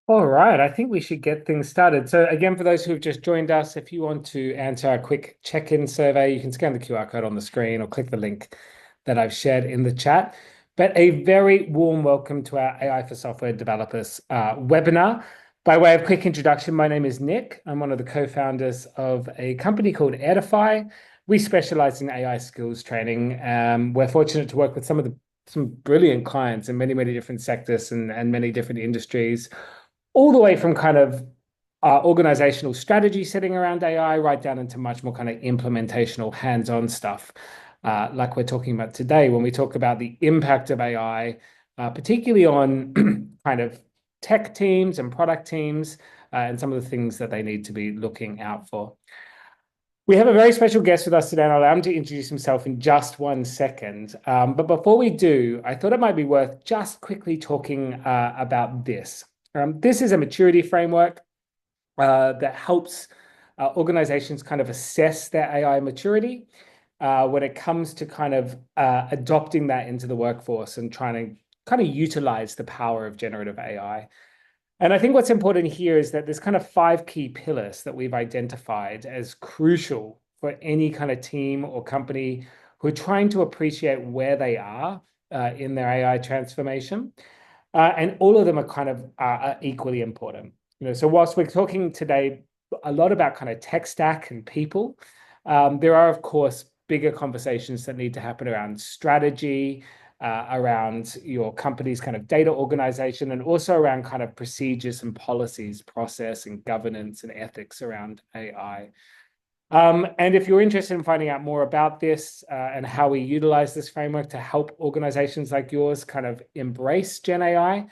All right, I think we should get things started. So again, for those who have just joined us, if you want to answer a quick check-in survey, you can scan the QR code on the screen or click the link that I've shared in the chat. But a very warm welcome to our AI for Software Developers webinar. By way of quick introduction, my name is Nick. I'm one of the co-founders of a company called Edifai. We specialize in AI skills training. We're fortunate to work with some brilliant clients in many different sectors and many different industries, all the way from kind of organizational strategy setting around AI right down into much more kind of implementational hands-on stuff, like we're talking about today when we talk about the impact of AI, particularly on kind of tech teams and product teams, and some of the things that they need to be looking out for. We have a very special guest with us today, and I'll allow him to introduce himself in just 1 second. But before we do, I thought it might be worth just quickly talking about this. This is a maturity framework that helps organizations kind of assess their AI maturity when it comes to kind of adopting that into the workforce and trying to kind of utilize the power of generative AI. And I think what's important here is that there's kind of 5 key pillars that we've identified as crucial for any kind of team or company who are trying to appreciate where they are in their AI transformation. And all of them are kind of equally important. So whilst we're talking today a lot about kind of tech stack and people, there are, of course, bigger conversations that need to happen around strategy, around your company's kind of data organization, and also around kind of procedures and policies, process and governance and ethics around AI. And if you're interested in finding out more about this and how we utilize this framework to help organizations like yours kind of embrace Gen AI,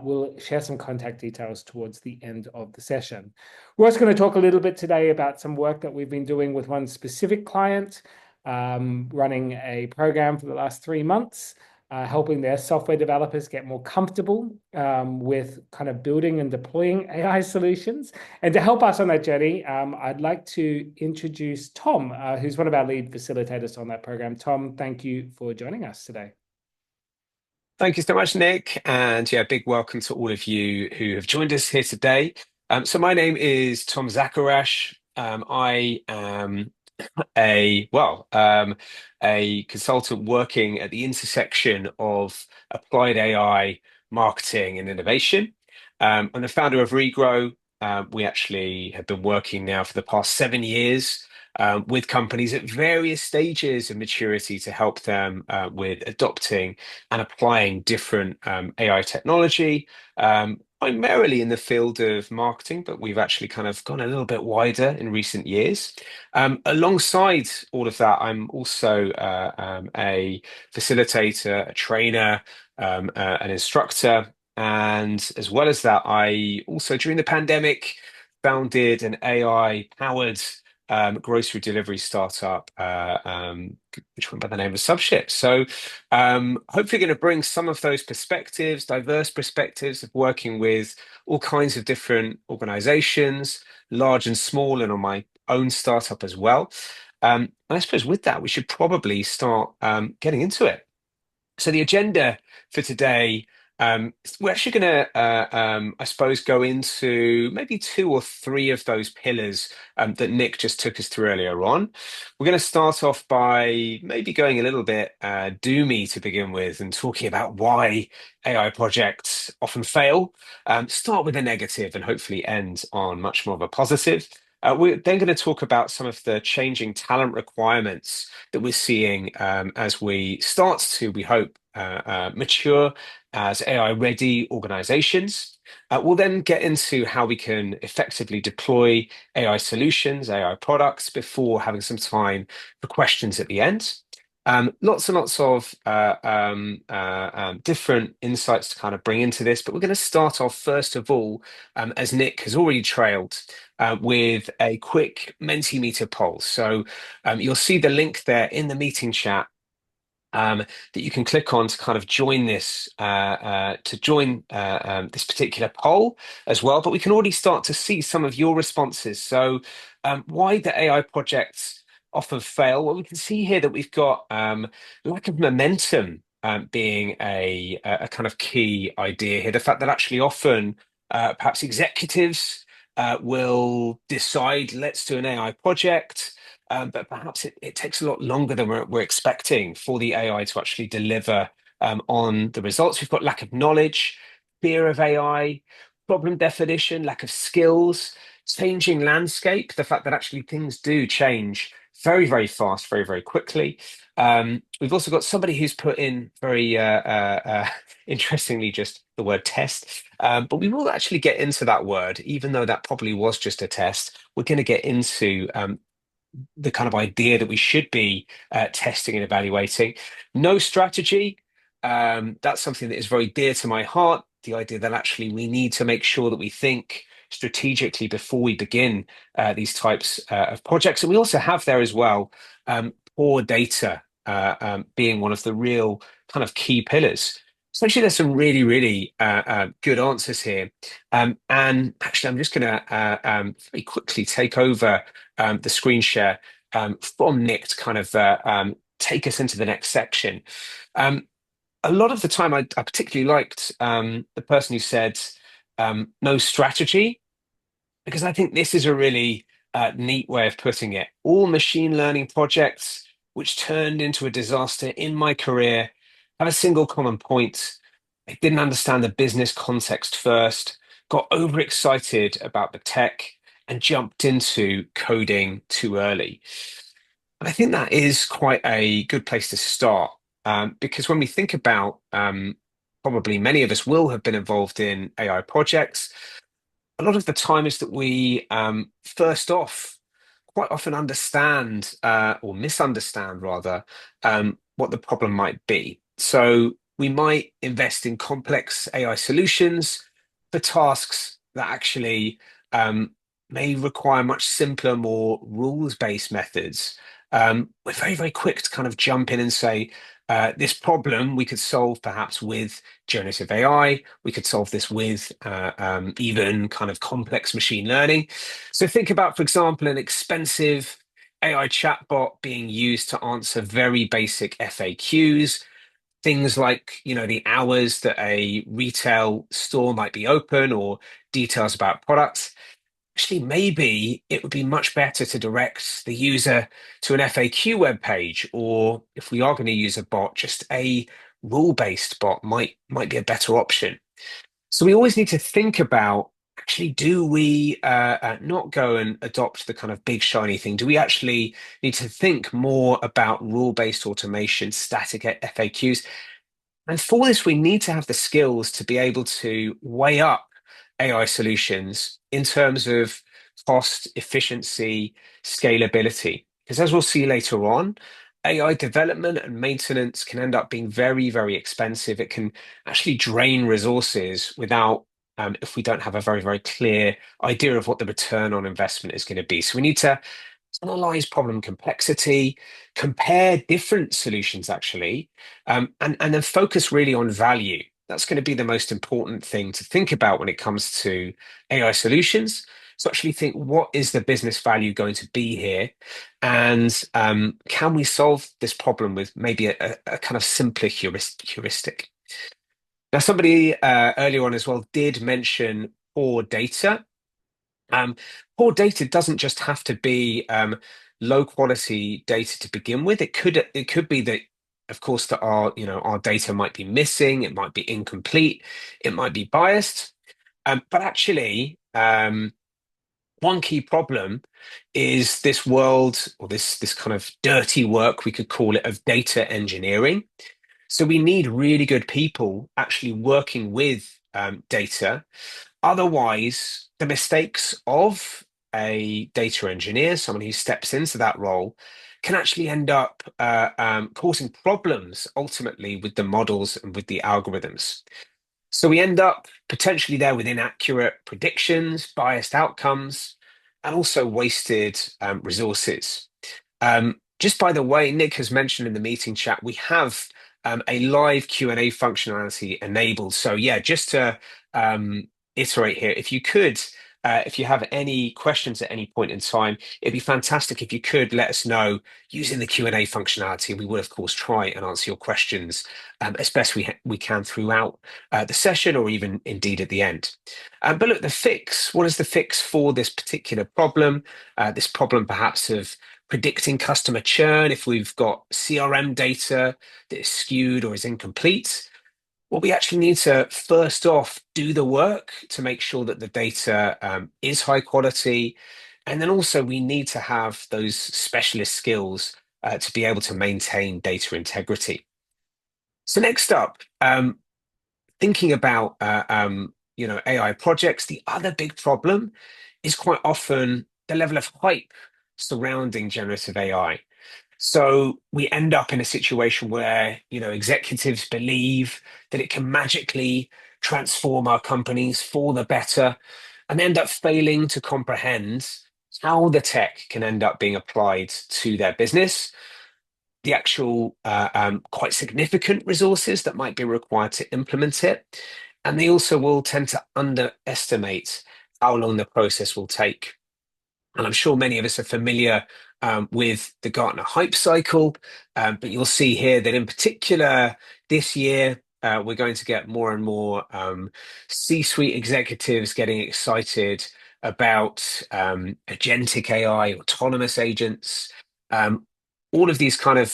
we'll share some contact details towards the end of the session. We're also going to talk a little bit today about some work that we've been doing with one specific client, running a program for the last 3 months, helping their software developers get more comfortable with kind of building and deploying AI solutions. And to help us on that journey, I'd like to introduce Tom, who's one of our lead facilitators on that program. Tom, thank you for joining us today. Thank you so much, Nick. And yeah, big welcome to all of you who have joined us here today. So my name is Tom Szekeres. I am a consultant working at the intersection of applied AI, marketing, and innovation. I'm the founder of Regrow. We actually have been working now for the past 7 years with companies at various stages of maturity to help them with adopting and applying different AI technology. Primarily in the field of marketing, but we've actually kind of gone a little bit wider in recent years. Alongside all of that, I'm also a facilitator, a trainer, an instructor. And as well as that, I also, during the pandemic, founded an AI-powered grocery delivery startup, which went by the name of Subship. So hopefully going to bring some of those perspectives, diverse perspectives of working with all kinds of different organizations, large and small, and on my own startup as well. And I suppose with that, we should probably start getting into it. So the agenda for today, we're actually going to, I suppose, go into maybe 2 or 3 of those pillars that Nick just took us through earlier on. We're going to start off by maybe going a little bit doomy to begin with and talking about why AI projects often fail. Start with a negative and hopefully end on much more of a positive. We're then going to talk about some of the changing talent requirements that we're seeing as we start to, we hope, mature as AI-ready organizations. We'll then get into how we can effectively deploy AI solutions, AI products, before having some time for questions at the end. Lots and lots of different insights to kind of bring into this, but we're going to start off first of all, as Nick has already trailed, with a quick Mentimeter poll. So you'll see the link there in the meeting chat that you can click on to kind of join this this particular poll as well. But we can already start to see some of your responses. So why the AI projects often fail? Well, we can see here that we've got lack of momentum being a kind of key idea here. The fact that actually often Perhaps executives will decide, let's do an AI project, but perhaps it takes a lot longer than we're expecting for the AI to actually deliver on the results. We've got lack of knowledge, fear of AI, problem definition, lack of skills, changing landscape, the fact that actually things do change very, very fast, very, very quickly. We've also got somebody who's put in very interestingly just the word test, but we will actually get into that word, even though that probably was just a test. We're going to get into the kind of idea that we should be testing and evaluating. No strategy. That's something that is very dear to my heart. The idea that actually we need to make sure that we think strategically before we begin these types of projects. And we also have there as well poor data being one of the real kind of key pillars. So actually, there's some really, really good answers here. And actually, I'm just going to very quickly take over the screen share from Nick to kind of take us into the next section. Um, a lot of the time, I particularly liked the person who said no strategy, because I think this is a really neat way of putting it. All machine learning projects which turned into a disaster in my career have a single common point. I didn't understand the business context first, got overexcited about the tech, and jumped into coding too early. And I think that is quite a good place to start, because when we think about probably many of us will have been involved in AI projects. A lot of the time is that we first off quite often understand or misunderstand rather what the problem might be. So we might invest in complex AI solutions for tasks that actually may require much simpler, more rules-based methods. We're very, very quick to kind of jump in and say, this problem we could solve perhaps with generative AI. We could solve this with even kind of complex machine learning. So think about, for example, an expensive AI chatbot being used to answer very basic FAQs, things like, the hours that a retail store might be open or details about products. Actually, maybe it would be much better to direct the user to an FAQ web page, or if we are going to use a bot, just a rule-based bot might be a better option. So we always need to think about actually, do we not go and adopt the kind of big shiny thing? Do we actually need to think more about rule-based automation, static FAQs? And for this, we need to have the skills to be able to weigh up AI solutions in terms of cost, efficiency, scalability. Because as we'll see later on, AI development and maintenance can end up being very, very expensive. It can actually drain resources without, if we don't have a very, very clear idea of what the return on investment is going to be. So we need to analyze problem complexity, compare different solutions actually, and then focus really on value. That's going to be the most important thing to think about when it comes to AI solutions. So actually think, what is the business value going to be here? And can we solve this problem with maybe a kind of simpler heuristic? Now, somebody earlier on as well did mention poor data. Um, Poor data doesn't just have to be low quality data to begin with. It could be that, of course, that our data might be missing, it might be incomplete, it might be biased. But actually, one key problem is this world, or this kind of dirty work, we could call it, of data engineering. So we need really good people actually working with data. Otherwise, the mistakes of a data engineer, someone who steps into that role, can actually end up causing problems ultimately with the models and with the algorithms. So we end up potentially there with inaccurate predictions, biased outcomes, and also wasted resources. Just by the way, Nick has mentioned in the meeting chat, we have a live Q&A functionality enabled. So yeah, just to iterate here, if you could If you have any questions at any point in time, it'd be fantastic if you could let us know using the Q&A functionality. We will, of course, try and answer your questions as best we can throughout the session or even indeed at the end. But look, the fix, what is the fix for this particular problem? This problem perhaps of predicting customer churn if we've got CRM data that is skewed or is incomplete. Well, we actually need to first off do the work to make sure that the data is high quality. And then also we need to have those specialist skills to be able to maintain data integrity. So next up, thinking about AI projects, the other big problem is quite often the level of hype surrounding generative AI. So we end up in a situation where, executives believe that it can magically transform our companies for the better and end up failing to comprehend how the tech can end up being applied to their business, the actual quite significant resources that might be required to implement it. And they also will tend to underestimate how long the process will take. And I'm sure many of us are familiar with the Gartner hype cycle, but you'll see here that in particular this year, we're going to get more and more C-suite executives getting excited about agentic AI, autonomous agents, um, all of these kind of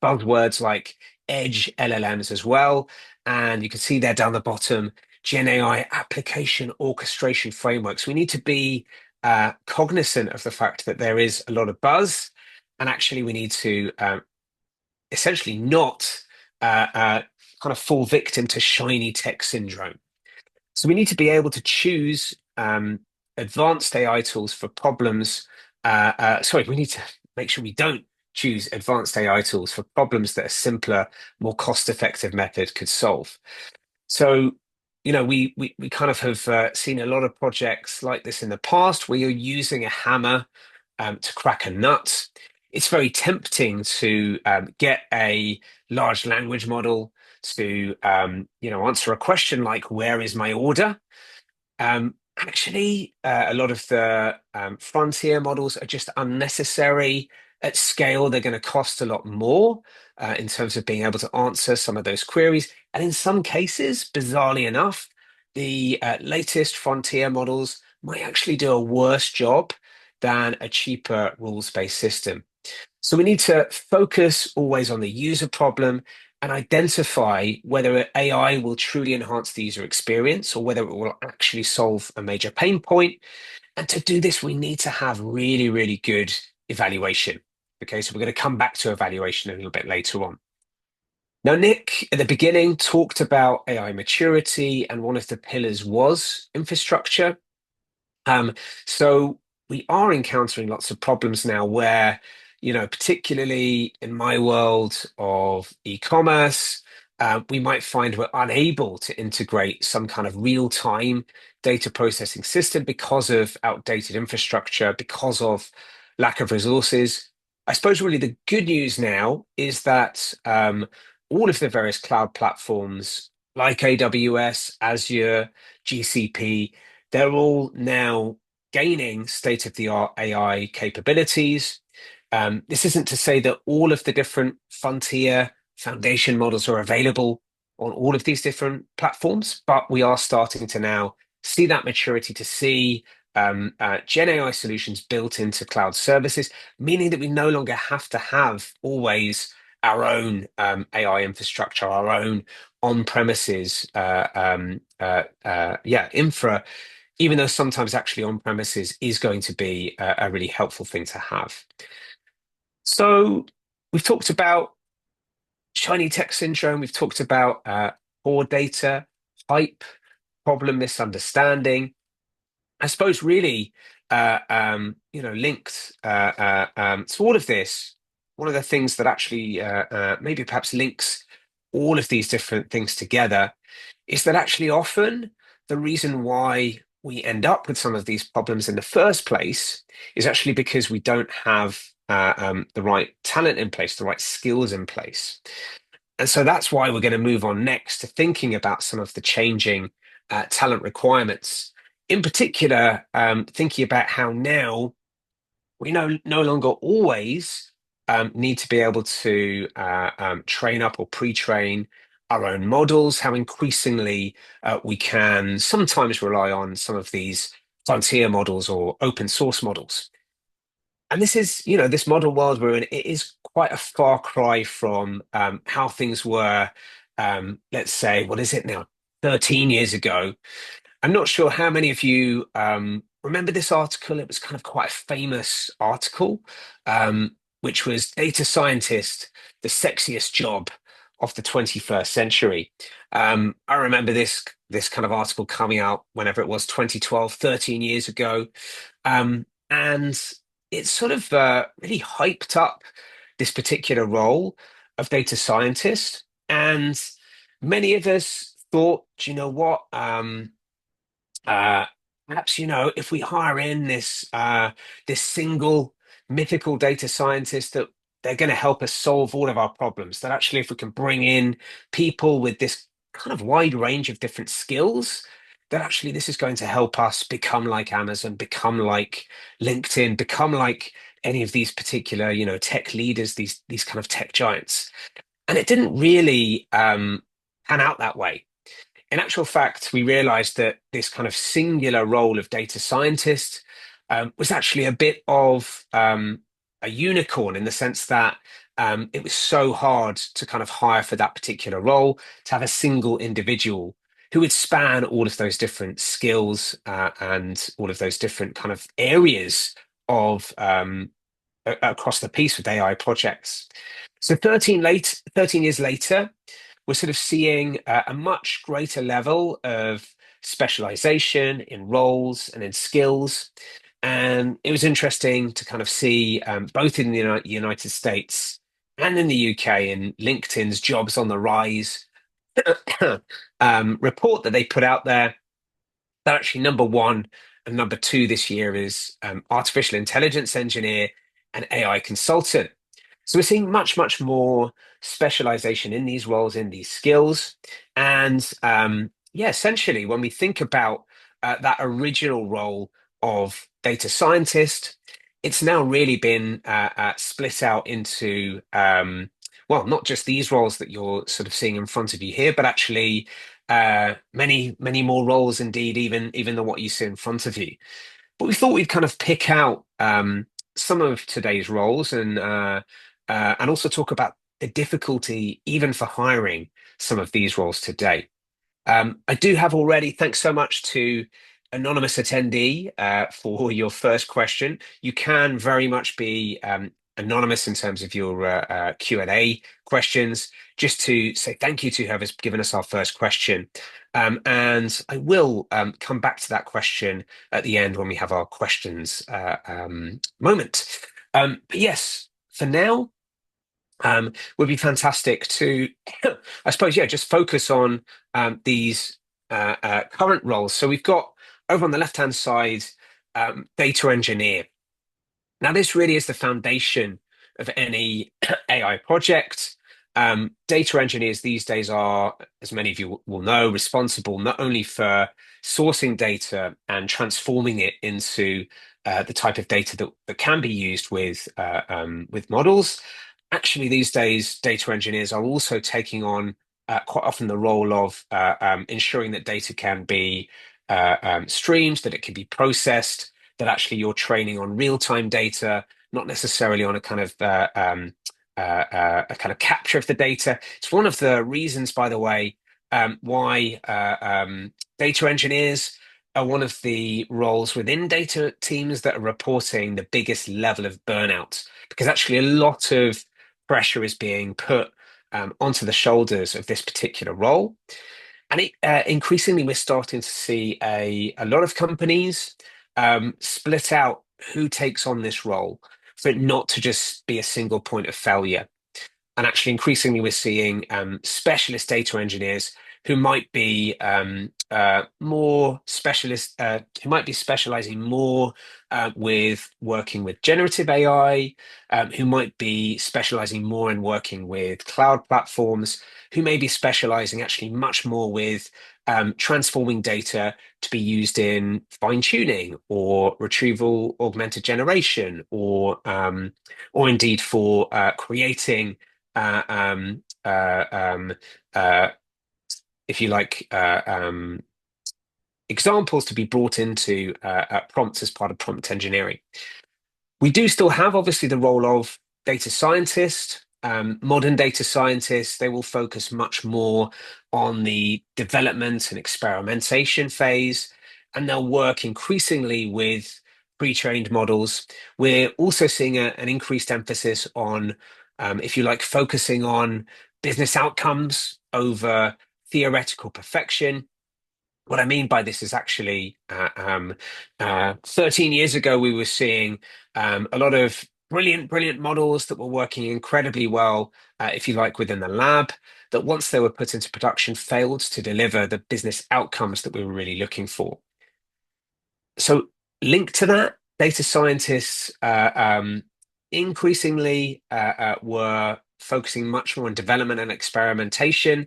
buzzwords like edge LLMs as well. And you can see there down the bottom, Gen AI application orchestration frameworks. We need to be cognizant of the fact that there is a lot of buzz, and actually we need to essentially not kind of fall victim to shiny tech syndrome. So we need to be able to choose advanced AI tools for problems. Sorry, we need to make sure we don't choose advanced AI tools for problems that a simpler, more cost-effective method could solve. So, we kind of have seen a lot of projects like this in the past where you're using a hammer to crack a nut. It's very tempting to get a large language model to, answer a question like, "Where is my order?" Actually, a lot of the frontier models are just unnecessary. At scale, they're going to cost a lot more in terms of being able to answer some of those queries. And in some cases, bizarrely enough, the latest frontier models might actually do a worse job than a cheaper rules-based system. So we need to focus always on the user problem and identify whether AI will truly enhance the user experience or whether it will actually solve a major pain point. And to do this, we need to have really, really good evaluation. Okay, so we're going to come back to evaluation a little bit later on. Now, Nick, at the beginning, talked about AI maturity, and one of the pillars was infrastructure. So we are encountering lots of problems now where, particularly in my world of e-commerce, we might find we're unable to integrate some kind of real-time data processing system because of outdated infrastructure, because of lack of resources. I suppose really the good news now is that all of the various cloud platforms like AWS, Azure, GCP, they're all now gaining state-of-the-art AI capabilities. This isn't to say that all of the different frontier foundation models are available on all of these different platforms, but we are starting to now see that maturity, to see Gen AI solutions built into cloud services, meaning that we no longer have to have always our own AI infrastructure, our own on-premises infra, even though sometimes actually on-premises is going to be a really helpful thing to have. So we've talked about shiny tech syndrome, we've talked about poor data, hype, problem misunderstanding. I suppose really, linked to all of this, one of the things that actually maybe perhaps links all of these different things together is that actually often the reason why we end up with some of these problems in the first place is actually because we don't have the right talent in place, the right skills in place. And so that's why we're going to move on next to thinking about some of the changing talent requirements in particular, thinking about how now we no longer always need to be able to train up or pre-train our own models, how increasingly we can sometimes rely on some of these frontier models or open source models. And this is, this model world we're in, it is quite a far cry from how things were, let's say, what is it now, 13 years ago. I'm not sure how many of you remember this article. It was kind of quite a famous article, which was Data Scientist, the sexiest job of the 21st century. I remember this kind of article coming out whenever it was 2012, 13 years ago. And it sort of really hyped up this particular role of data scientist. And many of us thought, "Do you know what? Uh, Perhaps, if we hire in this single mythical data scientist, that they're going to help us solve all of our problems. That actually, if we can bring in people with this kind of wide range of different skills, that actually this is going to help us become like Amazon, become like LinkedIn, become like any of these particular, tech leaders, these kind of tech giants." And it didn't really pan out that way. In actual fact, we realized that this kind of singular role of data scientist was actually a bit of a unicorn, in the sense that it was so hard to kind of hire for that particular role, to have a single individual who would span all of those different skills and all of those different kind of areas of across the piece with AI projects. So 13 years later, we're sort of seeing a much greater level of specialization in roles and in skills. And it was interesting to kind of see both in the United States and in the UK, in LinkedIn's Jobs on the Rise report that they put out there, that actually number one and number two this year is artificial intelligence engineer and AI consultant. So we're seeing much, much more specialization in these roles, in these skills. And yeah, essentially, when we think about that original role of data scientist, it's now really been split out into, well, not just these roles that you're sort of seeing in front of you here, but actually many, many more roles indeed, even than what you see in front of you. But we thought we'd kind of pick out some of today's roles and also talk about the difficulty even for hiring some of these roles today. I do have already, thanks so much to anonymous attendee for your first question. You can very much be anonymous in terms of your Q&A questions, just to say thank you to whoever's given us our first question. And I will come back to that question at the end when we have our questions moment. But yes, for now, would be fantastic to, I suppose, yeah, just focus on these current roles. So we've got over on the left-hand side, data engineer. Now, this really is the foundation of any AI project. Data engineers these days are, as many of you will know, responsible not only for sourcing data and transforming it into the type of data that can be used with models. Actually, these days, data engineers are also taking on quite often the role of ensuring that data can be streamed, that it can be processed, that actually you're training on real-time data, not necessarily on a kind of a kind of capture of the data. It's one of the reasons, by the way, why data engineers are one of the roles within data teams that are reporting the biggest level of burnout, because actually a lot of pressure is being put onto the shoulders of this particular role. And increasingly, we're starting to see a lot of companies split out who takes on this role, for it not to just be a single point of failure. And actually, increasingly, we're seeing specialist data engineers who might be more specialist, who might be specializing more with working with generative AI, who might be specializing more in working with cloud platforms, who may be specializing actually much more with transforming data to be used in fine tuning or retrieval augmented generation, or indeed for creating uh, um, uh, um, uh, if you like, examples to be brought into prompts as part of prompt engineering. We do still have, obviously, the role of data scientist. Modern data scientists, they will focus much more on the development and experimentation phase, and they'll work increasingly with pre-trained models. We're also seeing an increased emphasis on, if you like, focusing on business outcomes over theoretical perfection. What I mean by this is actually 13 years ago, we were seeing a lot of brilliant models that were working incredibly well, if you like, within the lab, that once they were put into production, failed to deliver the business outcomes that we were really looking for. So, linked to that, data scientists increasingly were focusing much more on development and experimentation,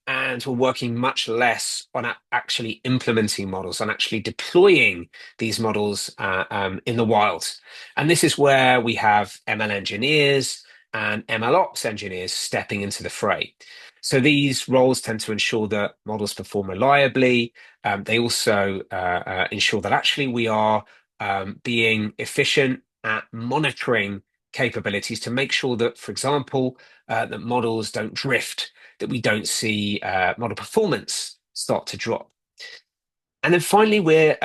and we're working much less on actually implementing models, on actually deploying these models in the wild. And this is where we have ML engineers and ML ops engineers stepping into the fray. So these roles tend to ensure that models perform reliably. They also ensure that actually we are being efficient at monitoring capabilities to make sure that, for example, that models don't drift, that we don't see model performance start to drop. And then finally, we're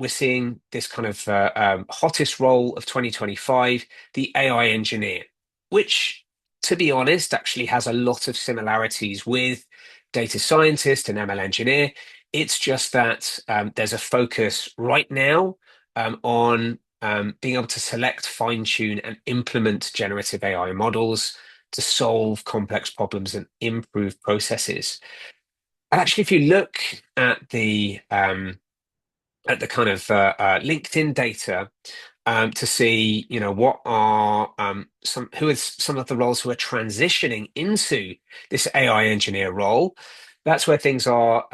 seeing this kind of hottest role of 2025, the AI engineer, which, to be honest, actually has a lot of similarities with data scientist and ML engineer. It's just that there's a focus right now on being able to select, fine tune, and implement generative AI models to solve complex problems and improve processes. And actually, if you look at the kind of LinkedIn data to see, what are some of the roles who are transitioning into this AI engineer role, that's where things are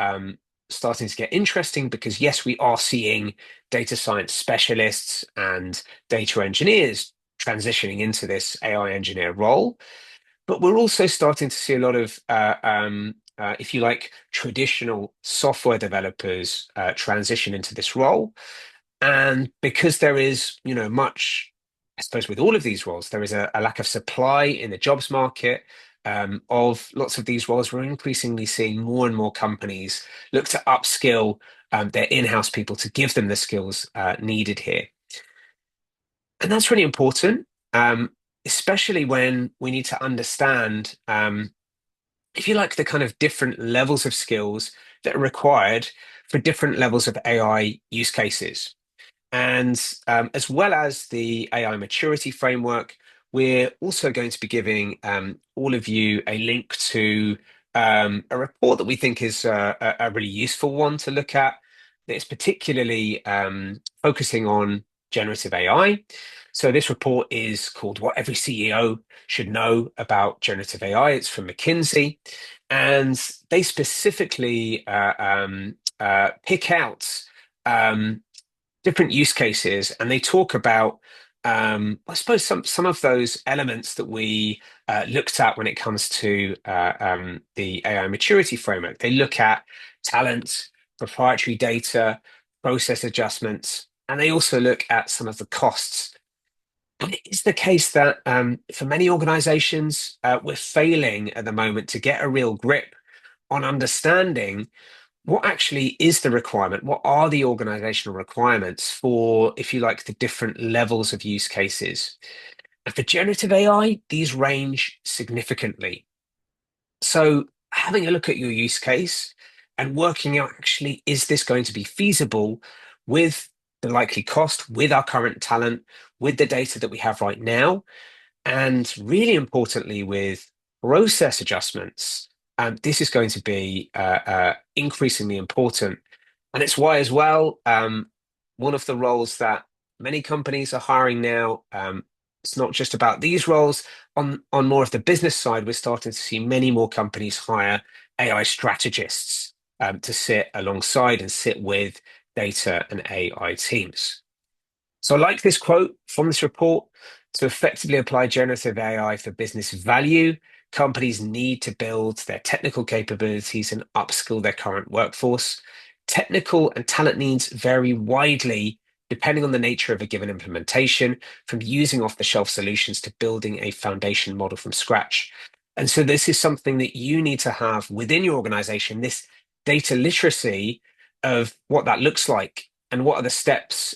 starting to get interesting because yes, we are seeing data science specialists and data engineers transitioning into this AI engineer role. But we're also starting to see a lot of, if you like, traditional software developers transition into this role. And because there is, much, I suppose, with all of these roles, there is a lack of supply in the jobs market of lots of these roles. We're increasingly seeing more and more companies look to upskill their in-house people to give them the skills needed here. And that's really important, especially when we need to understand, if you like, the kind of different levels of skills that are required for different levels of AI use cases. And as well as the AI maturity framework, we're also going to be giving all of you a link to a report that we think is a really useful one to look at. It's particularly focusing on generative AI. So this report is called What Every CEO Should Know About Generative AI. It's from McKinsey. And they specifically pick out different use cases, and they talk about, I suppose, some of those elements that we looked at when it comes to the AI maturity framework. They look at talent, proprietary data, process adjustments, and they also look at some of the costs. And it is the case that for many organizations, we're failing at the moment to get a real grip on understanding what actually is the requirement? What are the organizational requirements for, if you like, the different levels of use cases? And for generative AI, these range significantly. So having a look at your use case and working out actually, is this going to be feasible with the likely cost, with our current talent, with the data that we have right now, and really importantly, with process adjustments this is going to be increasingly important. And it's why, as well, one of the roles that many companies are hiring now, it's not just about these roles. On more of the business side, we're starting to see many more companies hire AI strategists to sit alongside and sit with data and AI teams. So I like this quote from this report. To effectively apply generative AI for business value, companies need to build their technical capabilities and upskill their current workforce. Technical and talent needs vary widely depending on the nature of a given implementation, from using off-the-shelf solutions to building a foundation model from scratch. And so this is something that you need to have within your organization, this data literacy of what that looks like and what are the steps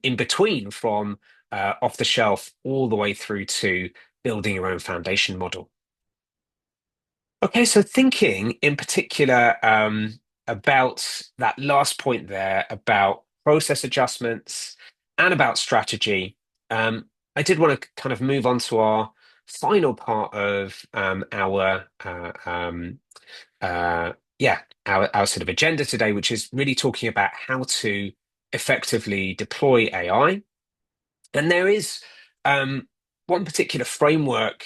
in between from off the shelf all the way through to building your own foundation model. Okay, so thinking in particular about that last point there about process adjustments and about strategy, I did want to kind of move on to our final part of uh, our sort of agenda today, which is really talking about how to effectively deploy AI. And there is one particular framework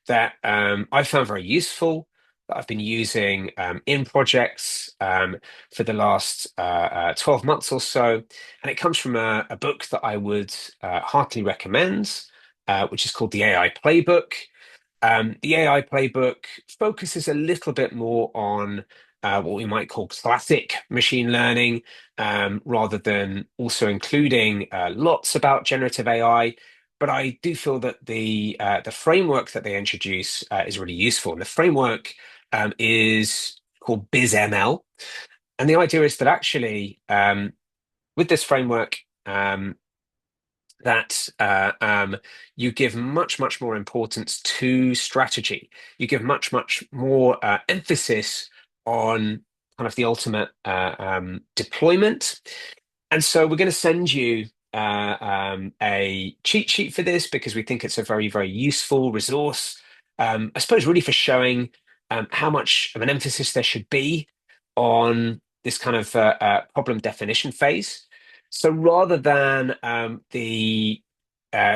that I found very useful that I've been using in projects for the last 12 months or so. And it comes from a book that I would heartily recommend, which is called The AI Playbook. The AI playbook focuses a little bit more on what we might call classic machine learning, rather than also including lots about generative AI. But I do feel that the framework that they introduce is really useful. And the framework is called BizML, and the idea is that actually with this framework. That you give much, much more importance to strategy. You give much, much more emphasis on kind of the ultimate deployment. And so we're going to send you a cheat sheet for this because we think it's a very, very useful resource. I suppose really for showing how much of an emphasis there should be on this kind of problem definition phase. So rather than the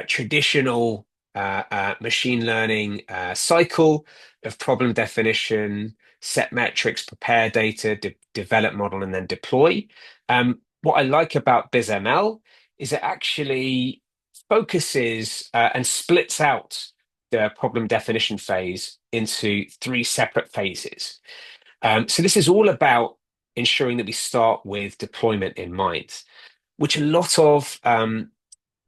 traditional machine learning cycle of problem definition, set metrics, prepare data, develop model, and then deploy, what I like about BizML is it actually focuses and splits out the problem definition phase into three separate phases. So this is all about ensuring that we start with deployment in mind, which a lot of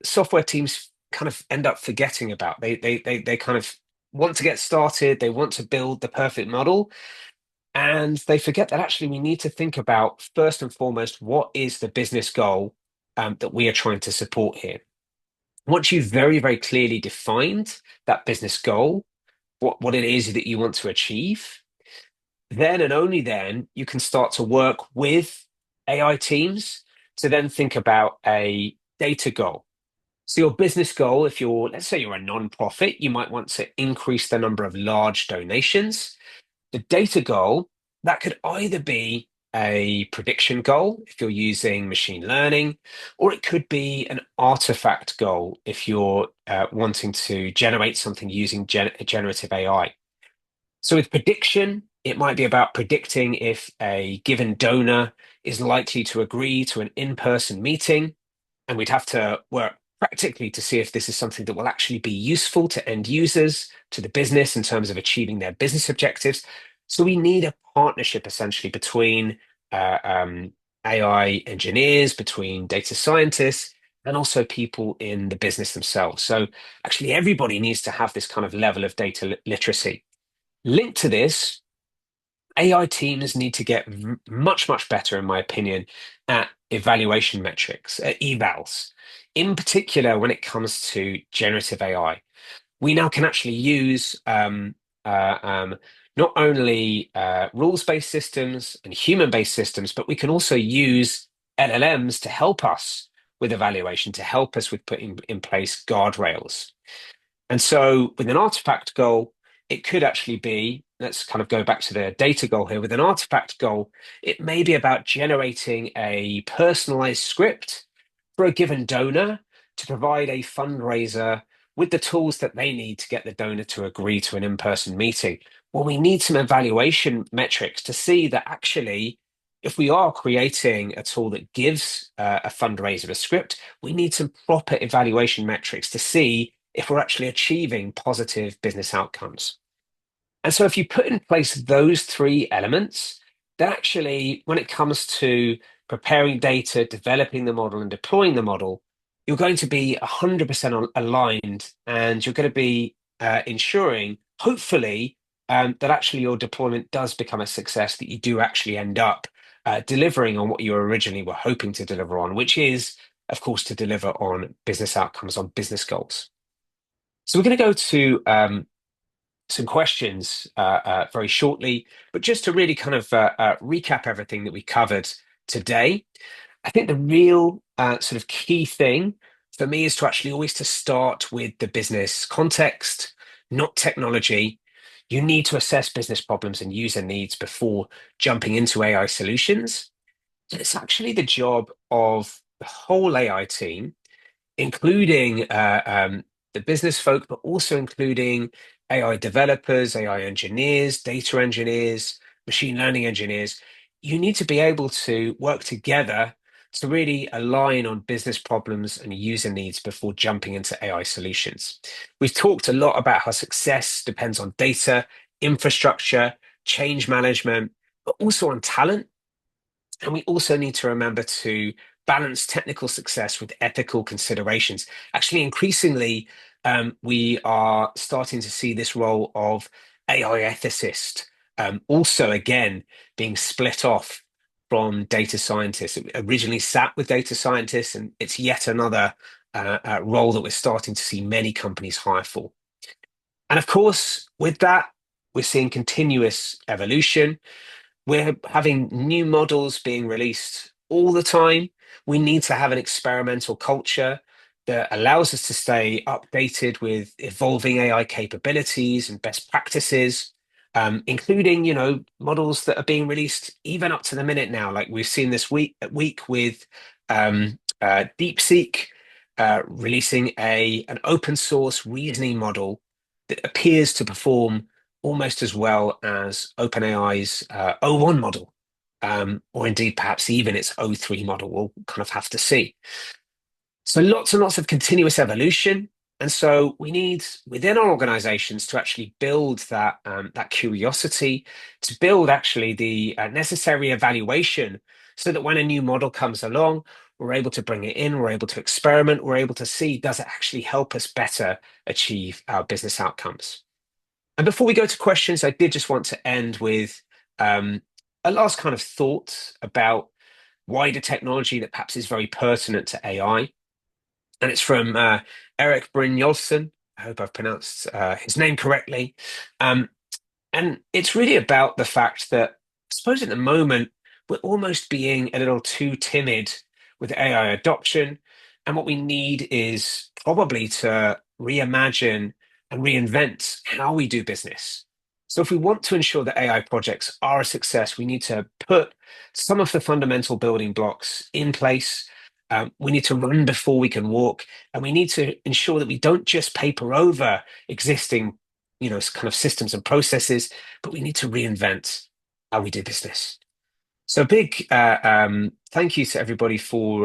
software teams kind of end up forgetting about. They kind of want to get started, they want to build the perfect model, and they forget that actually we need to think about first and foremost what is the business goal that we are trying to support here. Once you've very, very clearly defined that business goal, what it is that you want to achieve, then and only then you can start to work with AI teams to then think about a data goal. So your business goal, if you're, let's say you're a non-profit, you might want to increase the number of large donations. The data goal, that could either be a prediction goal if you're using machine learning, or it could be an artifact goal if you're wanting to generate something using generative AI. So with prediction, it might be about predicting if a given donor is likely to agree to an in-person meeting, and we'd have to work practically to see if this is something that will actually be useful to end users, to the business in terms of achieving their business objectives. So we need a partnership essentially between AI engineers, between data scientists, and also people in the business themselves. So actually everybody needs to have this kind of level of data literacy. Linked to this, AI teams need to get much, much better, in my opinion, at evaluation metrics, at evals, in particular when it comes to generative AI. We now can actually use not only rules-based systems and human-based systems, but we can also use LLMs to help us with evaluation, to help us with putting in place guardrails. And so with an artifact goal, it could actually be let's kind of go back to the data goal here. With an artifact goal, it may be about generating a personalized script for a given donor to provide a fundraiser with the tools that they need to get the donor to agree to an in-person meeting. Well, we need some evaluation metrics to see that actually, if we are creating a tool that gives a fundraiser a script, we need some proper evaluation metrics to see if we're actually achieving positive business outcomes. And so if you put in place those three elements, then actually, when it comes to preparing data, developing the model, and deploying the model, you're going to be 100% aligned, and you're going to be ensuring, hopefully, that actually your deployment does become a success, that you do actually end up delivering on what you originally were hoping to deliver on, which is, of course, to deliver on business outcomes, on business goals. So we're going to go to some questions very shortly, but just to really kind of recap everything that we covered today, I think the real sort of key thing for me is to actually always to start with the business context, not technology. You need to assess business problems and user needs before jumping into AI solutions. And it's actually the job of the whole AI team, including the business folk, but also including AI developers, AI engineers, data engineers, machine learning engineers. You need to be able to work together to really align on business problems and user needs before jumping into AI solutions. We've talked a lot about how success depends on data, infrastructure, change management, but also on talent. And we also need to remember to balance technical success with ethical considerations. Actually, increasingly, we are starting to see this role of AI ethicist also, again, being split off from data scientists. It originally sat with data scientists, and it's yet another role that we're starting to see many companies hire for. And of course, with that, we're seeing continuous evolution. We're having new models being released all the time. We need to have an experimental culture that allows us to stay updated with evolving AI capabilities and best practices, including, models that are being released even up to the minute now. Like we've seen this week with DeepSeek releasing an open source reasoning model that appears to perform almost as well as OpenAI's O1 model, or indeed perhaps even its O3 model. We'll kind of have to see. So lots and lots of continuous evolution. And so we need within our organizations to actually build that curiosity, to build actually the necessary evaluation so that when a new model comes along, we're able to bring it in, we're able to experiment, we're able to see, does it actually help us better achieve our business outcomes? And before we go to questions, I did just want to end with a last kind of thought about wider technology that perhaps is very pertinent to AI. And it's from Eric Brynjolfsson. I hope I've pronounced his name correctly. Um, and it's really about the fact that I suppose at the moment we're almost being a little too timid with AI adoption. And what we need is probably to reimagine and reinvent how we do business. So if we want to ensure that AI projects are a success, we need to put some of the fundamental building blocks in place. We need to run before we can walk, and we need to ensure that we don't just paper over existing kind of systems and processes, but we need to reinvent how we do business. So a big thank you to everybody for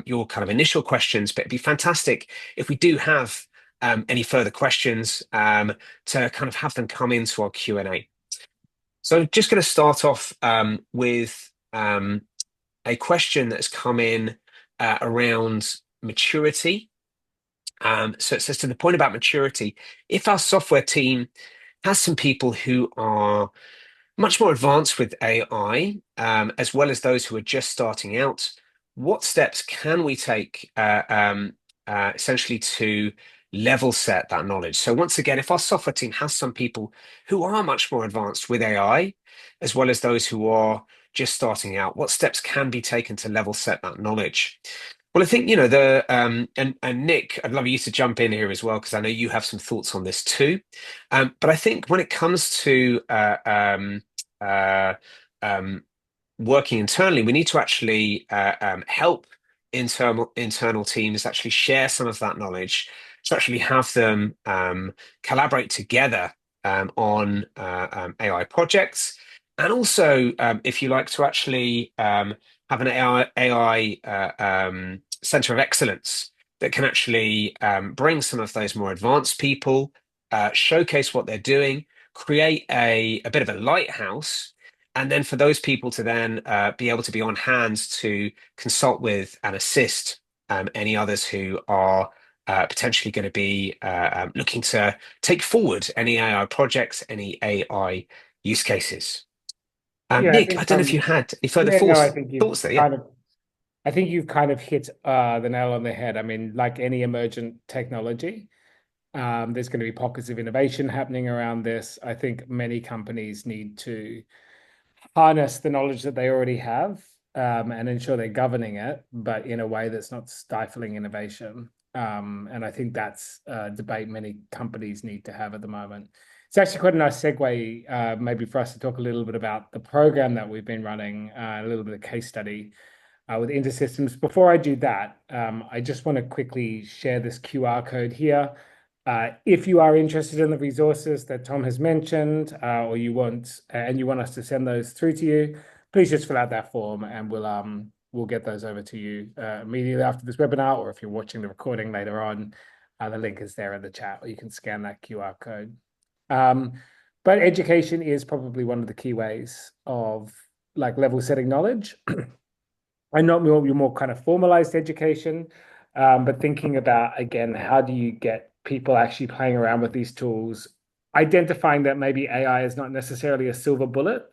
your kind of initial questions, but it'd be fantastic if we do have any further questions to kind of have them come into our Q&A. So just going to start off with a question that's come in around maturity. So it says, to the point about maturity, if our software team has some people who are much more advanced with AI, as well as those who are just starting out, what steps can we take essentially to level set that knowledge? So once again, if our software team has some people who are much more advanced with AI, as well as those who are just starting out, what steps can be taken to level set that knowledge? Well, I think, you know, the and Nick, I'd love you to jump in here as well, because I know you have some thoughts on this too. But I think when it comes to uh, um, working internally, we need to actually help internal teams actually share some of that knowledge, to actually have them collaborate together on AI projects, and also, if you like, to actually have an AI center of excellence that can actually bring some of those more advanced people, showcase what they're doing, create a bit of a lighthouse, and then for those people to then be able to be on hand to consult with and assist any others who are potentially going to be looking to take forward any AI projects, any AI use cases. Yeah, I Nick, I think don't know if you had any further yeah, no, I think you've thoughts there. Yeah. kind of I think you've kind of hit the nail on the head. I mean, like any emergent technology, there's going to be pockets of innovation happening around this. I think many companies need to harness the knowledge that they already have, and ensure they're governing it, but in a way that's not stifling innovation. And I think that's a debate many companies need to have at the moment. It's actually quite a nice segue, maybe for us to talk a little bit about the program that we've been running, a little bit of case study with InterSystems. Before I do that, I just want to quickly share this QR code here. If you are interested in the resources that Tom has mentioned, or you want us to send those through to you, please just fill out that form, and we'll get those over to you immediately after this webinar. Or if you're watching the recording later on, the link is there in the chat, or you can scan that QR code. But education is probably one of the key ways of like level setting knowledge. And not your more kind of formalized education, but thinking about, again, how do you get people actually playing around with these tools, identifying that maybe AI is not necessarily a silver bullet,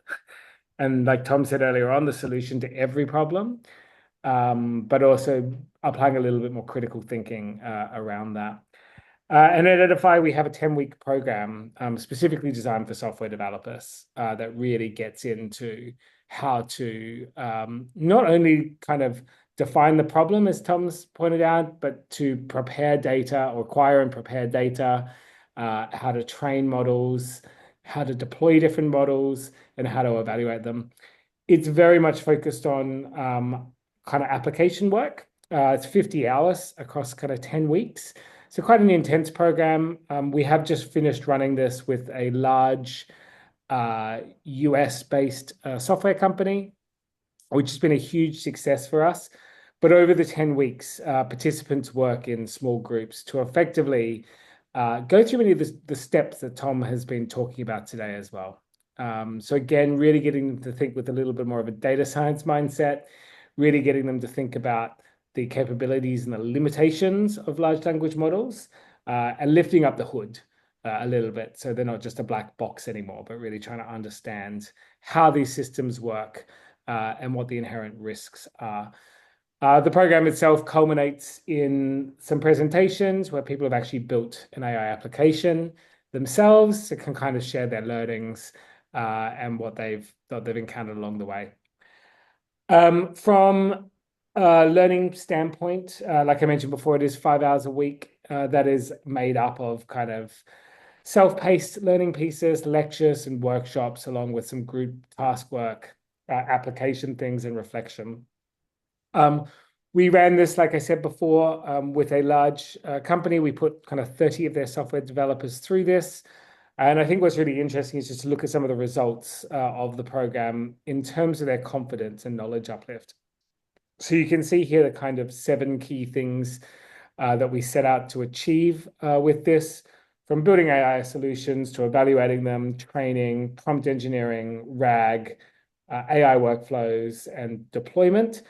and like Tom said earlier on, the solution to every problem, but also applying a little bit more critical thinking around that. And at Edifai, we have a 10-week program specifically designed for software developers that really gets into how to not only kind of define the problem, as Tom's pointed out, but to prepare data or acquire and prepare data, how to train models, how to deploy different models, and how to evaluate them. It's very much focused on kind of application work. It's 50 hours across kind of 10 weeks. So quite an intense program. We have just finished running this with a large US-based software company, which has been a huge success for us. But over the 10 weeks, participants work in small groups to effectively go through many of the steps that Tom has been talking about today as well. So again, really getting them to think with a little bit more of a data science mindset, really getting them to think about the capabilities and the limitations of large language models, and lifting up the hood a little bit. So they're not just a black box anymore, but really trying to understand how these systems work, and what the inherent risks are. The program itself culminates in some presentations where people have actually built an AI application themselves, so can kind of share their learnings and what they've encountered along the way. From a learning standpoint, like I mentioned before, it is 5 hours a week. That is made up of kind of self-paced learning pieces, lectures, and workshops, along with some group task work, application things, and reflection. We ran this, like I said before, with a large company. We put kind of 30 of their software developers through this. And I think what's really interesting is just to look at some of the results of the program in terms of their confidence and knowledge uplift. So you can see here the kind of 7 key things that we set out to achieve with this, from building AI solutions to evaluating them, training, prompt engineering, RAG, AI workflows, and deployment.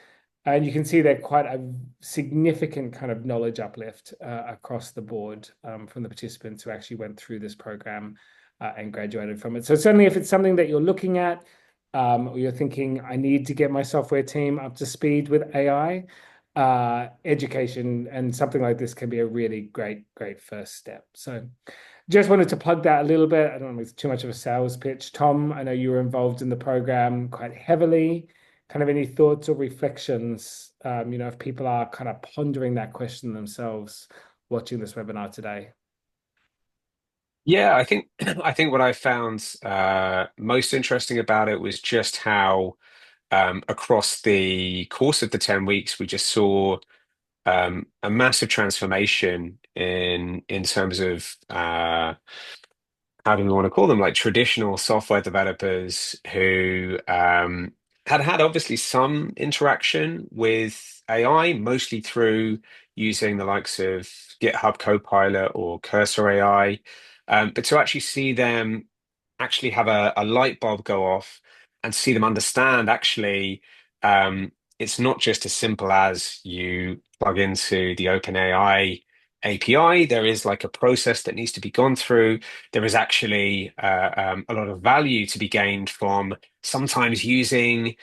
And you can see there quite a significant kind of knowledge uplift across the board from the participants who actually went through this program and graduated from it. So certainly if it's something that you're looking at, or you're thinking, I need to get my software team up to speed with AI, education and something like this can be a really great first step. So just wanted to plug that a little bit. I don't know if it's too much of a sales pitch. Tom, I know you were involved in the program quite heavily. kind of any thoughts or reflections, if people are kind of pondering that question themselves watching this webinar today. Yeah, I think I think what I found most interesting about it was just how across the course of the 10 weeks we just saw a massive transformation in terms of how do we want to call them, like traditional software developers who had had obviously some interaction with AI, mostly through using the likes of GitHub Copilot or Cursor AI. But to actually see them actually have a light bulb go off and see them understand actually it's not just as simple as you plug into the OpenAI API. There is like a process that needs to be gone through. There is actually a lot of value to be gained from sometimes using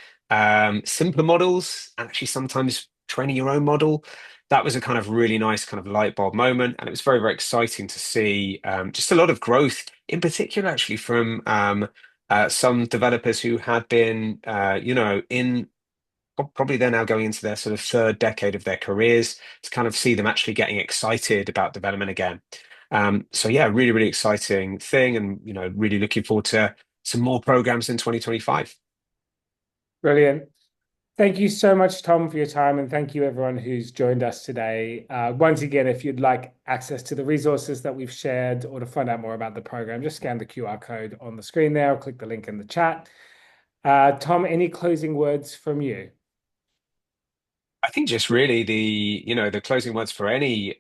simpler models and actually sometimes training your own model. That was a kind of really nice kind of light bulb moment, and it was very, very exciting to see just a lot of growth, in particular, actually from some developers who had been, in probably they're now going into their sort of third decade of their careers to kind of see them actually getting excited about development again. So yeah, really, really exciting thing, and really looking forward to some more programs in 2025. Brilliant. Thank you so much, Tom, for your time, and thank you everyone who's joined us today. Once again, if you'd like access to the resources that we've shared or to find out more about the program, just scan the QR code on the screen there or click the link in the chat. Tom, any closing words from you? I think just really the closing words for any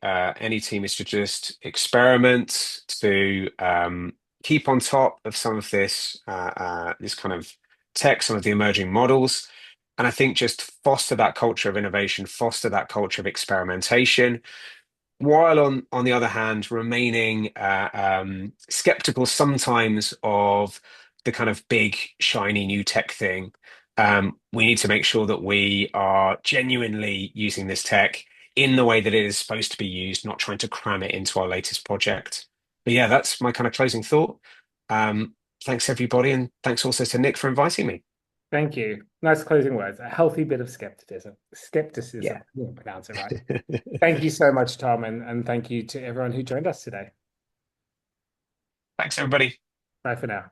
team is to just experiment, to keep on top of some of this kind of tech, some of the emerging models. And I think just foster that culture of innovation, foster that culture of experimentation, while on the other hand, remaining skeptical sometimes of the kind of big, shiny new tech thing. We need to make sure that we are genuinely using this tech in the way that it is supposed to be used, not trying to cram it into our latest project. But yeah, that's my kind of closing thought. Thanks everybody, and thanks also to Nick for inviting me. Thank you. Nice closing words. A healthy bit of skepticism. Yeah. Skepticism. I didn't pronounce it right. Thank you so much, Tom, and thank you to everyone who joined us today. Thanks everybody. Bye for now.